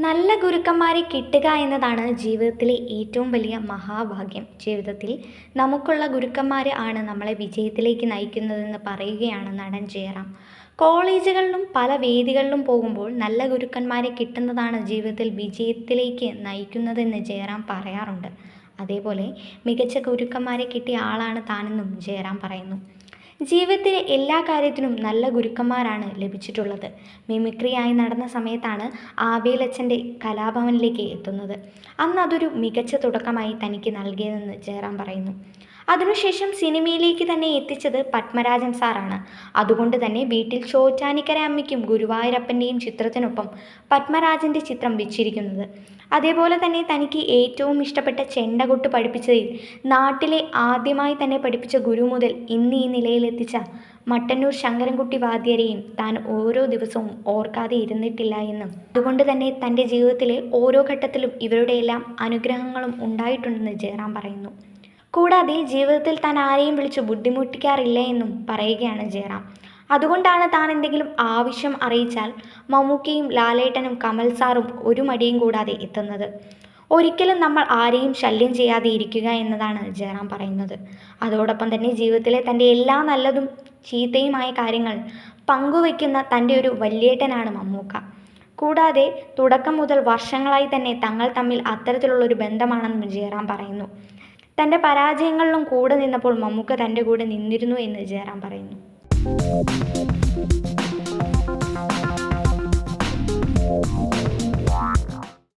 നല്ല ഗുരുക്കന്മാരെ കിട്ടുക എന്നതാണ് ജീവിതത്തിലെ ഏറ്റവും വലിയ മഹാഭാഗ്യം. ജീവിതത്തിൽ നമുക്കുള്ള ഗുരുക്കന്മാർ ആണ് നമ്മളെ വിജയത്തിലേക്ക് നയിക്കുന്നതെന്ന് പറയുകയാണ് നടൻ ജയറാം. കോളേജുകളിലും പല വേദികളിലും പോകുമ്പോൾ നല്ല ഗുരുക്കന്മാരെ കിട്ടുന്നതാണ് ജീവിതത്തിൽ വിജയത്തിലേക്ക് നയിക്കുന്നതെന്ന് ജയറാം പറയാറുണ്ട്. അതേപോലെ മികച്ച ഗുരുക്കന്മാരെ കിട്ടിയ ആളാണ് താനെന്നും ജയറാം പറയുന്നു. ജീവിതത്തിലെ എല്ലാ കാര്യത്തിനും നല്ല ഗുരുക്കന്മാരാണ് ലഭിച്ചിട്ടുള്ളത്. മിമിക്രിയായി നടന്ന സമയത്താണ് ആബേലച്ചൻ്റെ കലാഭവനിലേക്ക് എത്തുന്നത്. അന്ന് അതൊരു മികച്ച തുടക്കമായി തനിക്ക് നൽകിയതെന്ന് ജയറാം പറയുന്നു. അതിനുശേഷം സിനിമയിലേക്ക് തന്നെ എത്തിച്ചത് പത്മരാജൻ സാറാണ്. അതുകൊണ്ട് തന്നെ വീട്ടിൽ ചോറ്റാനിക്കര അമ്മയ്ക്കും ഗുരുവായൂരപ്പൻ്റെയും ചിത്രത്തിനൊപ്പം പത്മരാജൻ്റെ ചിത്രം വെച്ചിരിക്കുന്നത്. അതേപോലെ തന്നെ തനിക്ക് ഏറ്റവും ഇഷ്ടപ്പെട്ട ചെണ്ടകൊട്ട് പഠിപ്പിച്ചതിൽ നാട്ടിലെ ആദ്യമായി തന്നെ പഠിപ്പിച്ച ഗുരു മുതൽ ഇന്ന് ഈ നിലയിലെത്തിച്ച മട്ടന്നൂർ ശങ്കരൻകുട്ടി വാദ്യരെയും താൻ ഓരോ ദിവസവും ഓർക്കാതെ ഇരുന്നിട്ടില്ല എന്നും അതുകൊണ്ട് തന്നെ തൻ്റെ ജീവിതത്തിലെ ഓരോ ഘട്ടത്തിലും ഇവരുടെയെല്ലാം അനുഗ്രഹങ്ങളും ഉണ്ടായിട്ടുണ്ടെന്ന് ജയറാം പറയുന്നു. കൂടാതെ ജീവിതത്തിൽ താൻ ആരെയും വിളിച്ച് ബുദ്ധിമുട്ടിക്കാറില്ല എന്നും പറയുകയാണ് ജയറാം. അതുകൊണ്ടാണ് താൻ എന്തെങ്കിലും ആവശ്യം അറിയിച്ചാൽ മമ്മൂക്കയും ലാലേട്ടനും കമൽ സാറും ഒരു മടിയും കൂടാതെ എത്തുന്നത്. ഒരിക്കലും നമ്മൾ ആരെയും ശല്യം ചെയ്യാതെ ഇരിക്കുക എന്നതാണ് ജയറാം പറയുന്നത്. അതോടൊപ്പം തന്നെ ജീവിതത്തിലെ തൻ്റെ എല്ലാ നല്ലതും ചീത്തയുമായ കാര്യങ്ങൾ പങ്കുവയ്ക്കുന്ന തൻ്റെ ഒരു വല്യേട്ടനാണ് മമ്മൂക്ക. കൂടാതെ തുടക്കം മുതൽ വർഷങ്ങളായി തന്നെ തങ്ങൾ തമ്മിൽ അത്തരത്തിലുള്ളൊരു ബന്ധമാണെന്നും ജയറാം പറയുന്നു. തൻ്റെ പരാജയങ്ങളിലും കൂടെ നിന്നപ്പോൾ മമ്മൂക്ക തൻ്റെ കൂടെ നിന്നിരുന്നു എന്ന് ജയറാം പറയുന്നു.